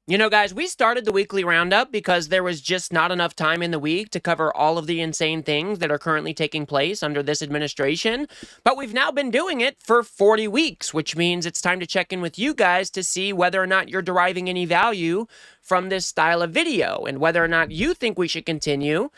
You know, guys, we started the weekly roundup because there was just not enough time in the week to cover all of the insane things that are currently taking place under this administration. But we've now been doing it for 40 weeks, which means it's time to check in with you guys to see whether or not you're deriving any value from this style of video and whether or not you think we should continue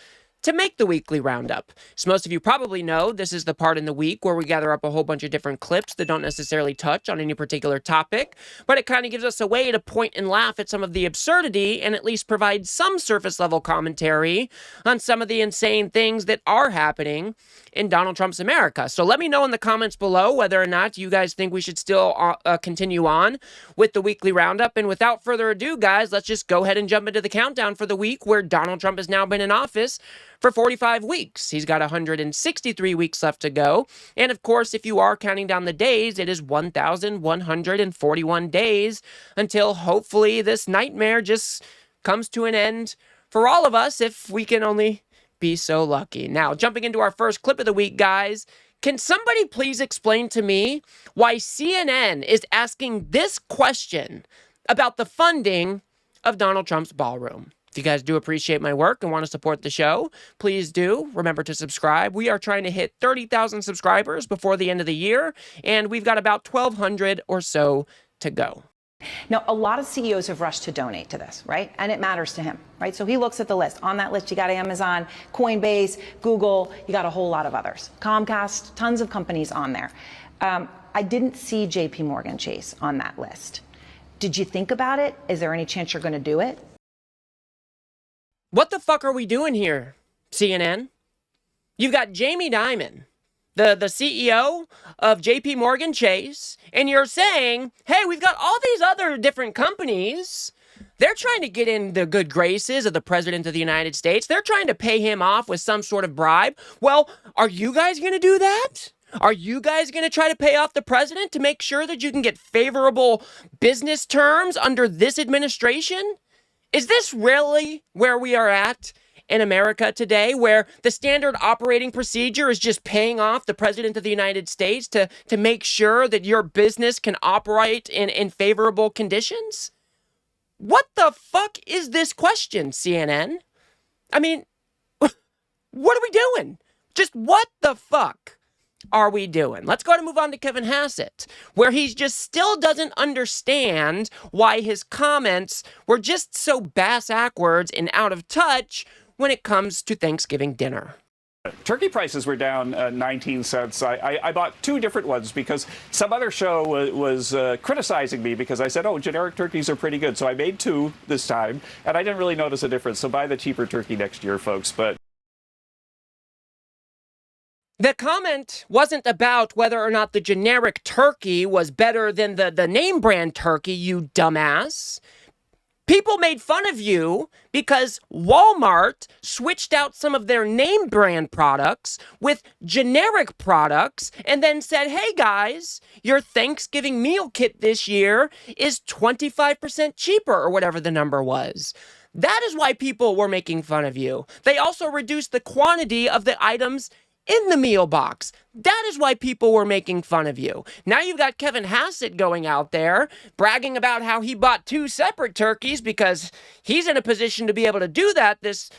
to make the weekly roundup. As most of you probably know, this is the part in the week where we gather up a whole bunch of different clips that don't necessarily touch on any particular topic, but it kind of gives us a way to point and laugh at some of the absurdity and at least provide some surface level commentary on some of the insane things that are happening in Donald Trump's America. So let me know in the comments below whether or not you guys think we should still continue on with the weekly roundup. And without further ado, guys, let's just go ahead and jump into the countdown for the week where Donald Trump has now been in office for 45 weeks. He's got 163 weeks left to go. And of course, if you are counting down the days, it is 1,141 days until hopefully this nightmare just comes to an end for all of us, if we can only be so lucky. Now, jumping into our first clip of the week, guys, can somebody please explain to me why CNN is asking this question about the funding of Donald Trump's ballroom? If you guys do appreciate my work and want to support the show, please do remember to subscribe. We are trying to hit 30,000 subscribers before the end of the year, and we've got about 1,200 or so to go. Now, a lot of CEOs have rushed to donate to this, right? And it matters to him, right? So he looks at the list. On that list, you got Amazon, Coinbase, Google, you got a whole lot of others. Comcast, tons of companies on there. I didn't see JP Morgan Chase on that list. Did you think about it? Is there any chance you're going to do it? What the fuck are we doing here, CNN? You've got Jamie Dimon, the CEO of JP Morgan Chase, and you're saying, hey, we've got all these other different companies. They're trying to get in the good graces of the President of the United States. They're trying to pay him off with some sort of bribe. Well, are you guys going to do that? Are you guys going to try to pay off the president to make sure that you can get favorable business terms under this administration? Is this really where we are at in America today, where the standard operating procedure is just paying off the President of the United States to make sure that your business can operate in favorable conditions? What the fuck is this question, CNN? I mean, what are we doing? Just what the fuck are we doing? Let's go ahead and move on to Kevin Hassett, where he just still doesn't understand why his comments were just so bass-ackwards and out of touch when it comes to Thanksgiving dinner. Turkey prices were down 19 cents. I bought two different ones because some other show was criticizing me because I said, oh, generic turkeys are pretty good. So I made two this time, and I didn't really notice a difference. So buy the cheaper turkey next year, folks. But the comment wasn't about whether or not the generic turkey was better than the name brand turkey, you dumbass. People made fun of you because Walmart switched out some of their name brand products with generic products and then said, hey guys, your Thanksgiving meal kit this year is 25% cheaper, or whatever the number was. That is why people were making fun of you. They also reduced the quantity of the items in the meal box. That is why people were making fun of you. Now you've got Kevin Hassett going out there bragging about how he bought two separate turkeys because he's in a position to be able to do that this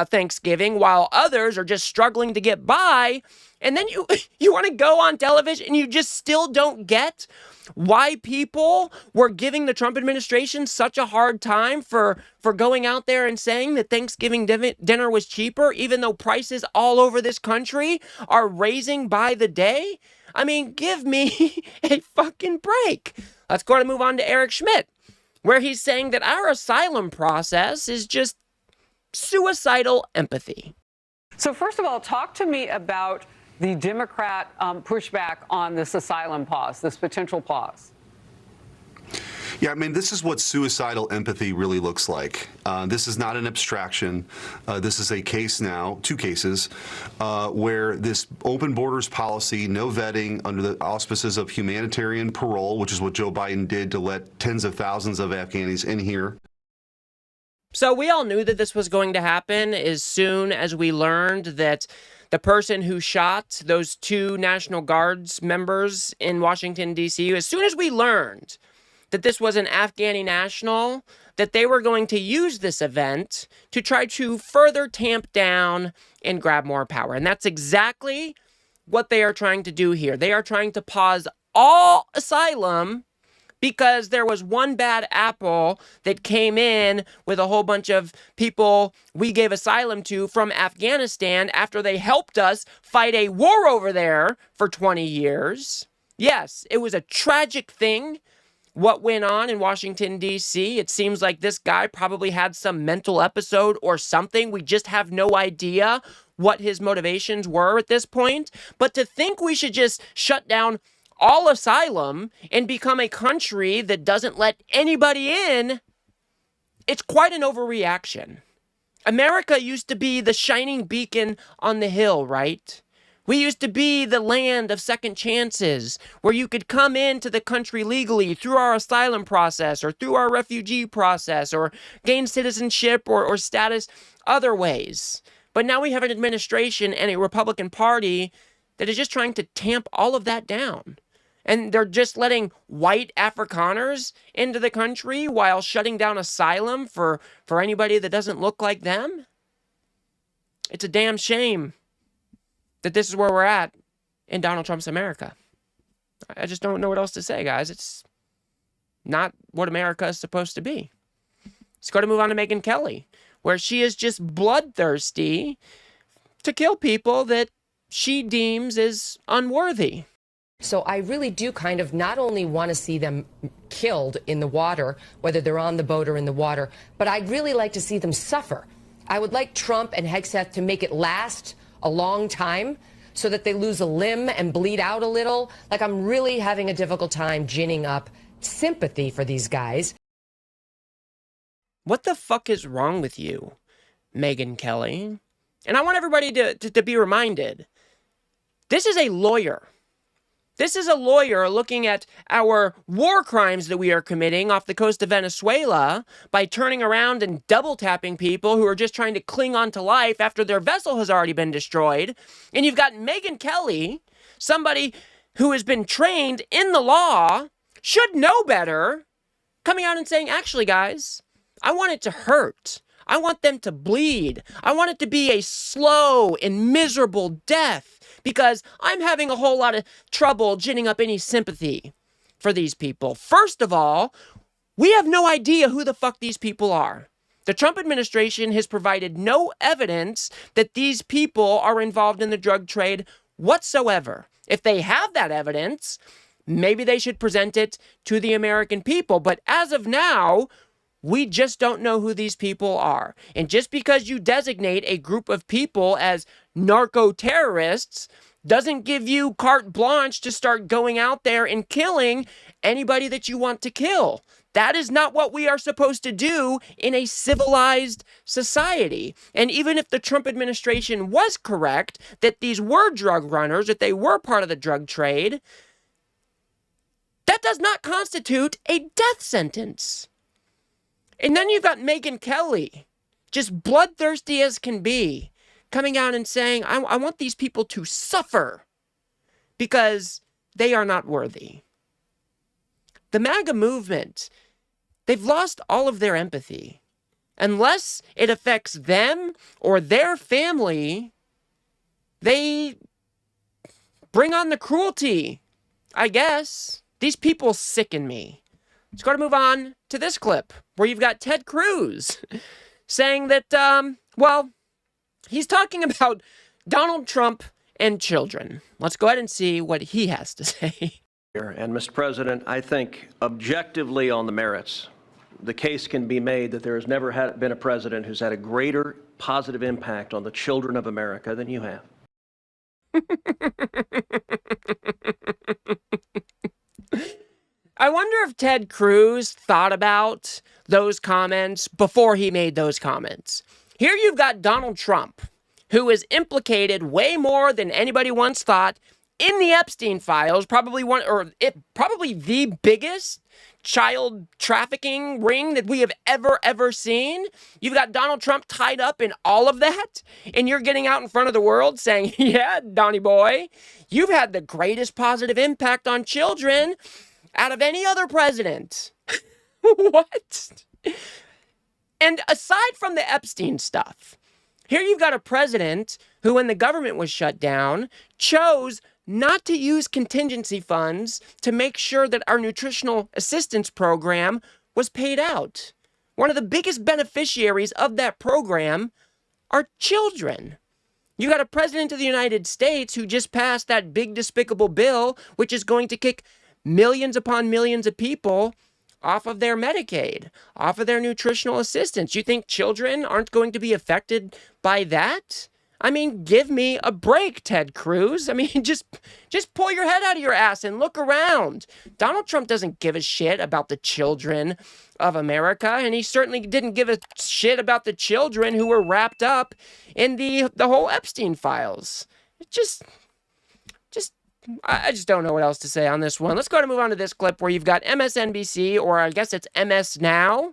Thanksgiving, while others are just struggling to get by. And then you want to go on television and you just still don't get why people were giving the Trump administration such a hard time for going out there and saying that Thanksgiving dinner was cheaper, even though prices all over this country are raising by the day. I mean, give me a fucking break. Let's go ahead and move on to Eric Schmidt, where he's saying that our asylum process is just suicidal empathy. So first of all, talk to me about the Democrat pushback on this asylum pause, this potential pause. Yeah, I mean, this is what suicidal empathy really looks like. This is not an abstraction. This is a case now, two cases, where this open borders policy, no vetting under the auspices of humanitarian parole, which is what Joe Biden did to let tens of thousands of Afghanis in here. So we all knew that this was going to happen as soon as we learned that the person who shot those two National Guards members in Washington, D.C., as soon as we learned that this was an Afghani national, that they were going to use this event to try to further tamp down and grab more power. And that's exactly what they are trying to do here. They are trying to pause all asylum because there was one bad apple that came in with a whole bunch of people we gave asylum to from Afghanistan after they helped us fight a war over there for 20 years. Yes, it was a tragic thing what went on in Washington, D.C. It seems like this guy probably had some mental episode or something. We just have no idea what his motivations were at this point. But to think we should just shut down all asylum and become a country that doesn't let anybody in, it's quite an overreaction. America used to be the shining beacon on the hill, right? We used to be the land of second chances, where you could come into the country legally through our asylum process or through our refugee process or gain citizenship or status other ways. But now we have an administration and a Republican Party that is just trying to tamp all of that down. And they're just letting white Afrikaners into the country while shutting down asylum for anybody that doesn't look like them. It's a damn shame that this is where we're at in Donald Trump's America. I just don't know what else to say, guys. It's not what America is supposed to be. Let's go to move on to Megyn Kelly, where she is just bloodthirsty to kill people that she deems as unworthy. So I really do kind of not only want to see them killed in the water, whether they're on the boat or in the water, but I'd really like to see them suffer. I would like Trump and Hegseth to make it last a long time so that they lose a limb and bleed out a little. Like, I'm really having a difficult time ginning up sympathy for these guys. What the fuck is wrong with you, Megyn Kelly? And I want everybody to be reminded, this is a lawyer. This is a lawyer looking at our war crimes that we are committing off the coast of Venezuela by turning around and double tapping people who are just trying to cling on to life after their vessel has already been destroyed. And you've got Megyn Kelly, somebody who has been trained in the law, should know better, coming out and saying, actually, guys, I want it to hurt. I want them to bleed. I want it to be a slow and miserable death, because I'm having a whole lot of trouble ginning up any sympathy for these people. First of all, we have no idea who the fuck these people are. The Trump administration has provided no evidence that these people are involved in the drug trade whatsoever. If they have that evidence, maybe they should present it to the American people. But as of now, we just don't know who these people are. And just because you designate a group of people as narco-terrorists doesn't give you carte blanche to start going out there and killing anybody that you want to kill. That is not what we are supposed to do in a civilized society. And even if the Trump administration was correct that these were drug runners, that they were part of the drug trade, that does not constitute a death sentence. And then you've got Megyn Kelly, just bloodthirsty as can be, coming out and saying, I want these people to suffer because they are not worthy. The MAGA movement, they've lost all of their empathy. Unless it affects them or their family, they bring on the cruelty, I guess. These people sicken me. Let's go to move on to this clip where you've got Ted Cruz saying that, he's talking about Donald Trump and children. Let's go ahead and see what he has to say. And Mr. President, I think objectively on the merits, the case can be made that there has never been a president who's had a greater positive impact on the children of America than you have. I wonder if Ted Cruz thought about those comments before he made those comments. Here you've got Donald Trump, who is implicated way more than anybody once thought in the Epstein files, probably the biggest child trafficking ring that we have ever seen. You've got Donald Trump tied up in all of that, and you're getting out in front of the world saying, yeah, Donnie boy, you've had the greatest positive impact on children out of any other president. What? And aside from the Epstein stuff, here you've got a president who, when the government was shut down, chose not to use contingency funds to make sure that our nutritional assistance program was paid out. One of the biggest beneficiaries of that program are children. You got a president of the United States who just passed that big despicable bill, which is going to kick millions upon millions of people off of their Medicaid, off of their nutritional assistance. You think children aren't going to be affected by that? I mean, give me a break, Ted Cruz. I mean, just pull your head out of your ass and look around. Donald Trump doesn't give a shit about the children of America, and he certainly didn't give a shit about the children who were wrapped up in the whole Epstein files. I just don't know what else to say on this one. Let's go ahead and move on to this clip where you've got MSNBC, or I guess it's MS Now,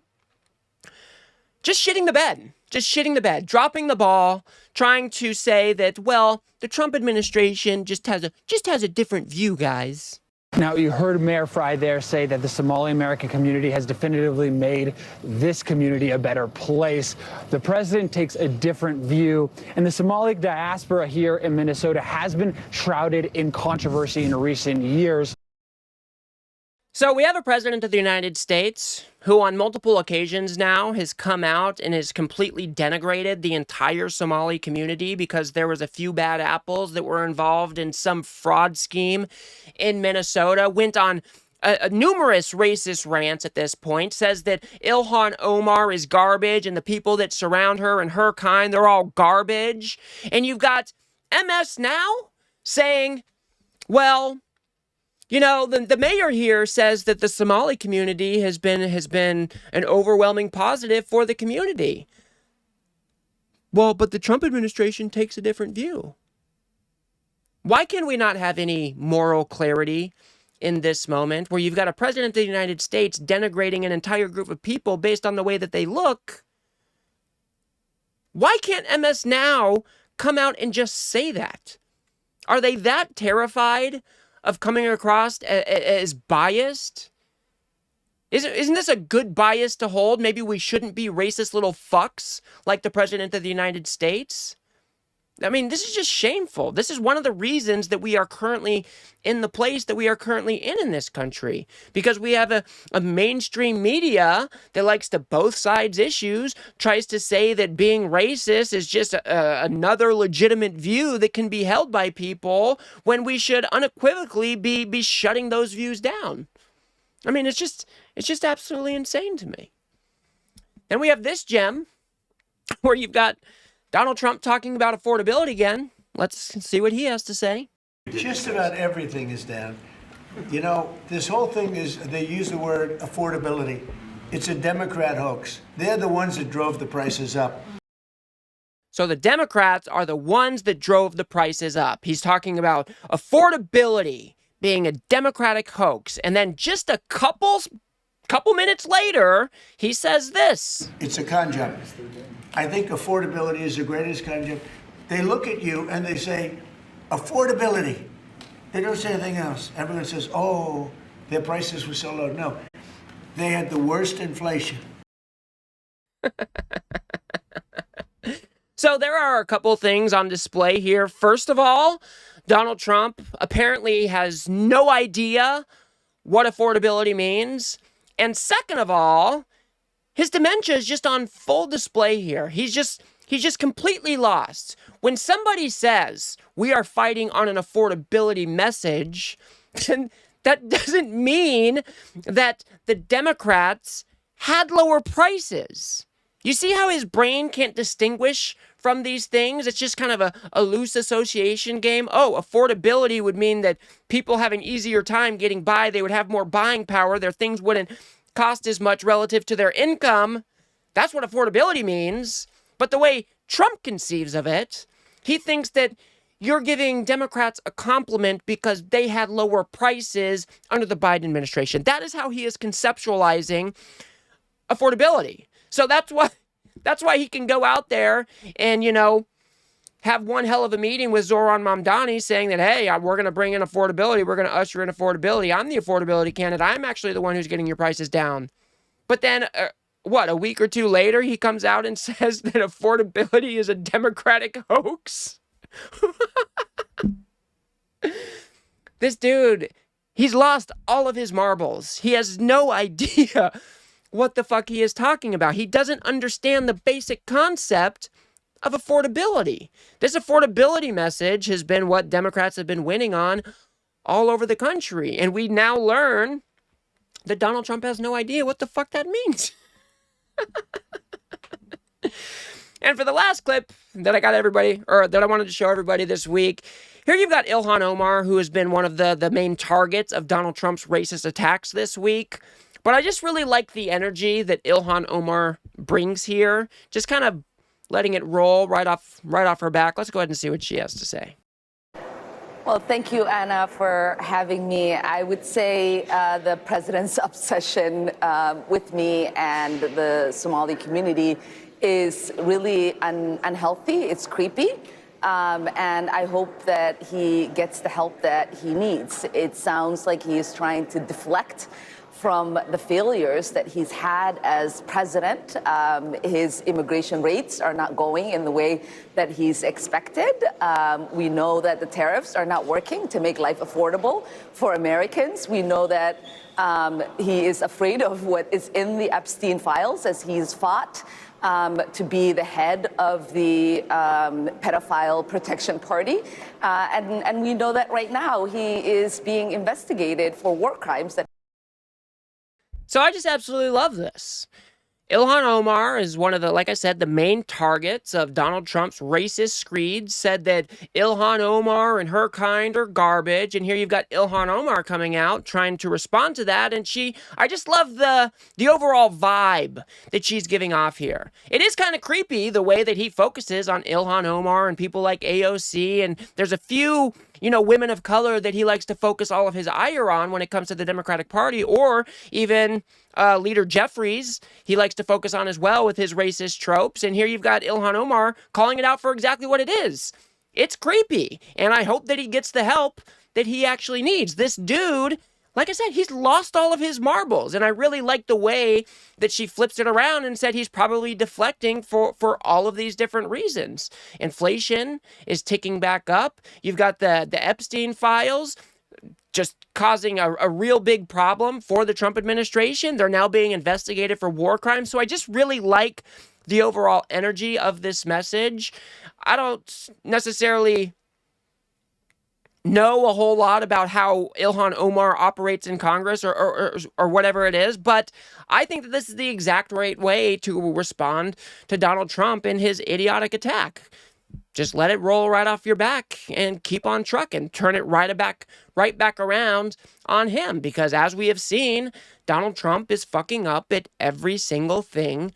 just shitting the bed, dropping the ball, trying to say that, well, the Trump administration just has a different view, guys. Now, you heard Mayor Fry there say that the Somali American community has definitively made this community a better place. The president takes a different view, and the Somali diaspora here in Minnesota has been shrouded in controversy in recent years. So we have a president of the United States who on multiple occasions now has come out and has completely denigrated the entire Somali community because there was a few bad apples that were involved in some fraud scheme in Minnesota, went on numerous racist rants at this point, says that Ilhan Omar is garbage and the people that surround her and her kind, they're all garbage. And you've got MS Now saying, well, you know, the mayor here says that the Somali community has been an overwhelming positive for the community. Well, but the Trump administration takes a different view. Why can we not have any moral clarity in this moment where you've got a president of the United States denigrating an entire group of people based on the way that they look? Why can't MS Now come out and just say that? Are they that terrified of coming across as biased? Isn't this a good bias to hold? Maybe we shouldn't be racist little fucks like the president of the United States. I mean, this is just shameful. This is one of the reasons that we are currently in the place that we are currently in this country. Because we have a mainstream media that likes to both sides issues, tries to say that being racist is just another legitimate view that can be held by people when we should unequivocally be shutting those views down. I mean, it's just absolutely insane to me. And we have this gem where you've got Donald Trump talking about affordability again. Let's see what he has to say. Just about everything is down. You know, this whole thing is, they use the word affordability. It's a Democrat hoax. They're the ones that drove the prices up. So the Democrats are the ones that drove the prices up. He's talking about affordability being a Democratic hoax. And then just a couple minutes later, he says this. It's a con job. I think affordability is the greatest con job. They look at you and they say, affordability. They don't say anything else. Everyone says, oh, their prices were so low. No, they had the worst inflation. So there are a couple things on display here. First of all, Donald Trump apparently has no idea what affordability means. And second of all, his dementia is just on full display here. He's just completely lost. When somebody says we are fighting on an affordability message, then that doesn't mean that the Democrats had lower prices. You see how his brain can't distinguish from these things? It's just kind of a loose association game. Oh, affordability would mean that people have an easier time getting by. They would have more buying power. Their things wouldn't cost as much relative to their income. That's what affordability means. But the way Trump conceives of it, he thinks that you're giving Democrats a compliment because they had lower prices under the Biden administration. That is how he is conceptualizing affordability. So that's why he can go out there and, you know, have one hell of a meeting with Zoran Mamdani saying that, hey, we're going to bring in affordability. We're going to usher in affordability. I'm the affordability candidate. I'm actually the one who's getting your prices down. But then, a week or two later, he comes out and says that affordability is a Democratic hoax? This dude, he's lost all of his marbles. He has no idea what the fuck he is talking about. He doesn't understand the basic concept of affordability. This affordability message has been what Democrats have been winning on all over the country. And we now learn that Donald Trump has no idea what the fuck that means. And for the last clip that I got everybody, or that I wanted to show everybody this week, here you've got Ilhan Omar, who has been one of the main targets of Donald Trump's racist attacks this week. But I just really like the energy that Ilhan Omar brings here. Just kind of letting it roll right off her back. Let's go ahead and see what she has to say. Well, thank you, Anna, for having me. I would say the president's obsession with me and the Somali community is really unhealthy. It's creepy. And I hope that he gets the help that he needs. It sounds like he is trying to deflect from the failures that he's had as president. His immigration rates are not going in the way that he's expected. We know that the tariffs are not working to make life affordable for Americans. We know that he is afraid of what is in the Epstein files, as he's fought to be the head of the pedophile protection party. And we know that right now he is being investigated for war crimes that. So I just absolutely love this. Ilhan Omar is one of the, like I said, the main targets of Donald Trump's racist screeds, said that Ilhan Omar and her kind are garbage. And here you've got Ilhan Omar coming out trying to respond to that. And I just love the overall vibe that she's giving off here. It is kind of creepy the way that he focuses on Ilhan Omar and people like AOC. And there's a few, women of color that he likes to focus all of his ire on when it comes to the Democratic Party, or even Leader Jeffries, he likes to focus on as well with his racist tropes. And here you've got Ilhan Omar calling it out for exactly what it is. It's creepy. And I hope that he gets the help that he actually needs. This dude, like I said, he's lost all of his marbles. And I really like the way that she flips it around and said he's probably deflecting for all of these different reasons. Inflation is ticking back up. You've got the Epstein files just causing a real big problem for the Trump administration. They're now being investigated for war crimes. So I just really like the overall energy of this message. I don't necessarily know a whole lot about how Ilhan Omar operates in Congress or whatever it is, but I think that this is the exact right way to respond to Donald Trump in his idiotic attack. Just let it roll right off your back and keep on trucking. Turn it right back around on him. Because as we have seen, Donald Trump is fucking up at every single thing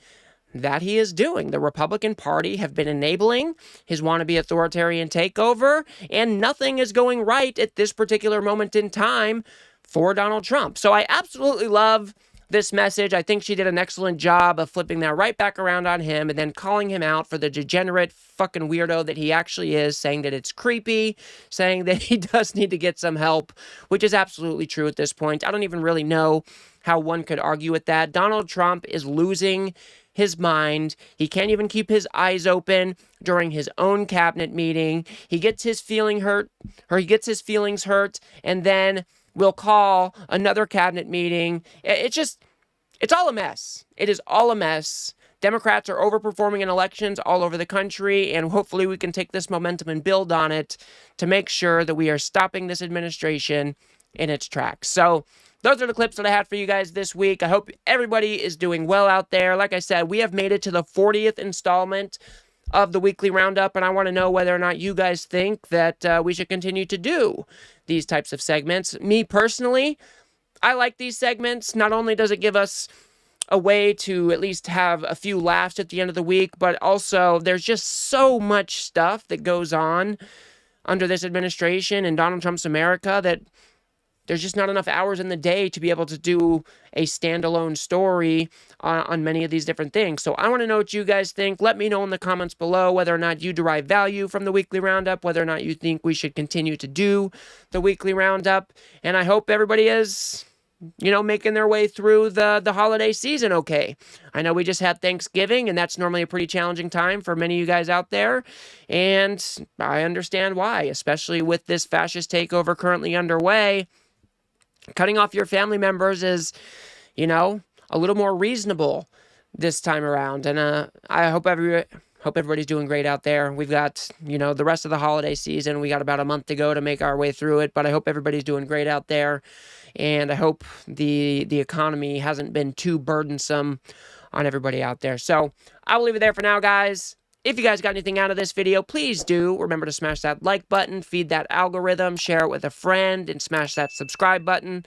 that he is doing. The Republican Party have been enabling his wannabe authoritarian takeover, and nothing is going right at this particular moment in time for Donald Trump. So I absolutely love this message. I think she did an excellent job of flipping that right back around on him and then calling him out for the degenerate fucking weirdo that he actually is, saying that it's creepy, saying that he does need to get some help, which is absolutely true at this point. I don't even really know how one could argue with that. Donald Trump is losing his mind. He can't even keep his eyes open during his own cabinet meeting. He gets his feelings hurt, and then we'll call another cabinet meeting. It's all a mess. It is all a mess. Democrats are overperforming in elections all over the country, and hopefully we can take this momentum and build on it to make sure that we are stopping this administration in its tracks. So those are the clips that I had for you guys this week. I hope everybody is doing well out there. Like I said, we have made it to the 40th installment of the Weekly Roundup, and I want to know whether or not you guys think that we should continue to do these types of segments. Me personally, I like these segments. Not only does it give us a way to at least have a few laughs at the end of the week, but also there's just so much stuff that goes on under this administration and Donald Trump's America that there's just not enough hours in the day to be able to do a standalone story on many of these different things. So I want to know what you guys think. Let me know in the comments below whether or not you derive value from the Weekly Roundup, whether or not you think we should continue to do the Weekly Roundup. And I hope everybody is making their way through the holiday season okay. I know we just had Thanksgiving, and that's normally a pretty challenging time for many of you guys out there, and I understand why, especially with this fascist takeover currently underway. Cutting off your family members is, a little more reasonable this time around, and I hope everybody's doing great out there. We've got, the rest of the holiday season. We got about a month to go to make our way through it, but I hope everybody's doing great out there. And I hope the economy hasn't been too burdensome on everybody out there. So I will leave it there for now, guys. If you guys got anything out of this video, please do remember to smash that like button, feed that algorithm, share it with a friend, and smash that subscribe button.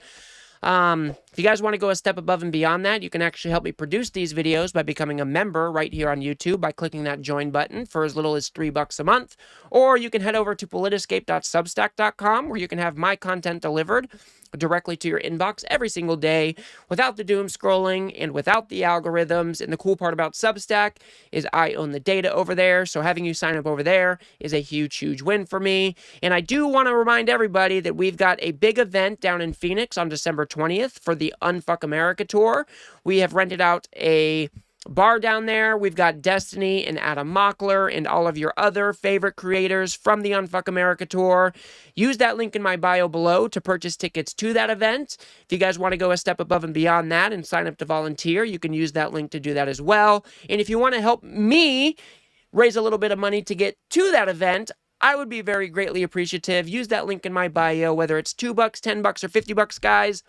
If you guys want to go a step above and beyond that, you can actually help me produce these videos by becoming a member right here on YouTube by clicking that join button for as little as $3 a month. Or you can head over to politiscape.substack.com where you can have my content delivered directly to your inbox every single day without the doom scrolling and without the algorithms. And the cool part about Substack is I own the data over there, so having you sign up over there is a huge, huge win for me. And I do want to remind everybody that we've got a big event down in Phoenix on December 20th for the Unfuck America tour. We have rented out a bar down there. We've got Destiny and Adam Mockler and all of your other favorite creators from the Unfuck America tour. Use that link in my bio below to purchase tickets to that event. If you guys want to go a step above and beyond that and sign up to volunteer, you can use that link to do that as well. And if you want to help me raise a little bit of money to get to that event, I would be very greatly appreciative. Use that link in my bio, whether it's $2, $10, or $50, guys.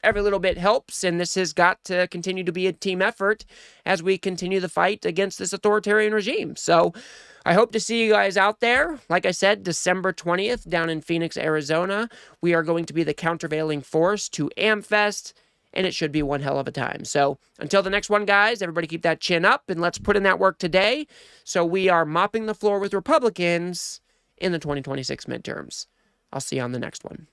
Every little bit helps, and this has got to continue to be a team effort as we continue the fight against this authoritarian regime. So I hope to see you guys out there. Like I said, December 20th down in Phoenix, Arizona. We are going to be the countervailing force to AmFest, and it should be one hell of a time. So until the next one, guys, everybody keep that chin up, and let's put in that work today so we are mopping the floor with Republicans in the 2026 midterms. I'll see you on the next one.